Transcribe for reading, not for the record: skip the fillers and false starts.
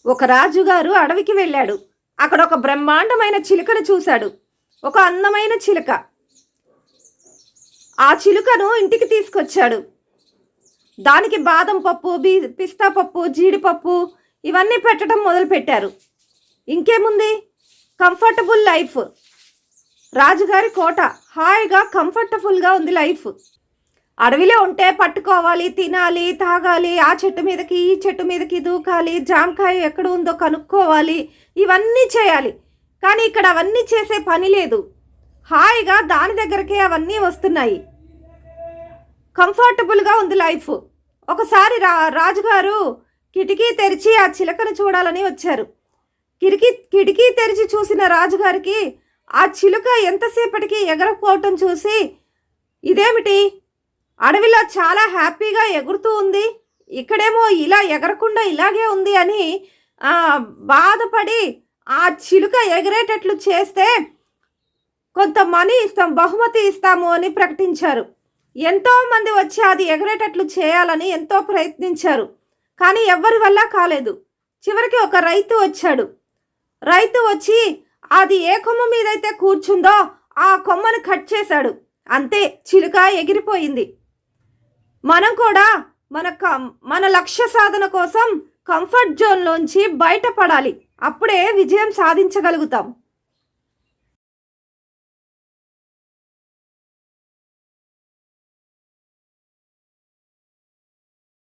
ఒక రాజుగారు అడవికి వెళ్ళాడు. అక్కడ ఒక బ్రహ్మాండమైన చిలుకను చూశాడు. ఒక అందమైన చిలుక. ఆ చిలుకను ఇంటికి తీసుకొచ్చాడు. దానికి బాదం పప్పు, పిస్తా పప్పు, జీడిపప్పు ఇవన్నీ పెట్టడం మొదలుపెట్టారు. ఇంకేముంది, కంఫర్టబుల్ లైఫ్. రాజుగారి కోట హాయిగా కంఫర్టబుల్గా ఉంది లైఫ్. అడవిలో ఉంటే పట్టుకోవాలి, తినాలి, తాగాలి, ఆ చెట్టు మీదకి ఈ చెట్టు మీదకి దూకాలి, జామకాయ ఎక్కడ ఉందో కనుక్కోవాలి, ఇవన్నీ చేయాలి. కానీ ఇక్కడ అవన్నీ చేసే పని లేదు. హాయిగా దాని దగ్గరకే అవన్నీ వస్తున్నాయి. కంఫర్టబుల్గా ఉంది లైఫ్. ఒకసారి రాజుగారు కిటికీ తెరిచి ఆ చిలుకను చూడాలని వచ్చారు. కిటికీ తెరిచి చూసిన రాజుగారికి ఆ చిలుక ఎంతసేపటికి ఎగరపోవటం చూసి, ఇదేమిటి, అడవిలో చాలా హ్యాపీగా ఎగురుతూ ఉంది, ఇక్కడేమో ఇలా ఎగరకుండా ఇలాగే ఉంది అని బాధపడి ఆ చిలుక ఎగిరేటట్లు చేస్తే కొంత మనీ ఇస్తాం, బహుమతి ఇస్తాము అని ప్రకటించారు. ఎంతోమంది వచ్చి అది ఎగరేటట్లు చేయాలని ఎంతో ప్రయత్నించారు. కానీ ఎవ్వరి వల్ల కాలేదు. చివరికి ఒక రైతు వచ్చాడు. రైతు వచ్చి అది ఏ కొమ్మ మీదైతే కూర్చుందో ఆ కొమ్మను కట్ చేశాడు. అంతే, చిలుక ఎగిరిపోయింది. మనం కూడా మన లక్ష్య సాధన కోసం కంఫర్ట్ జోన్లోంచి బయటపడాలి. అప్పుడే విజయం సాధించగలుగుతాం.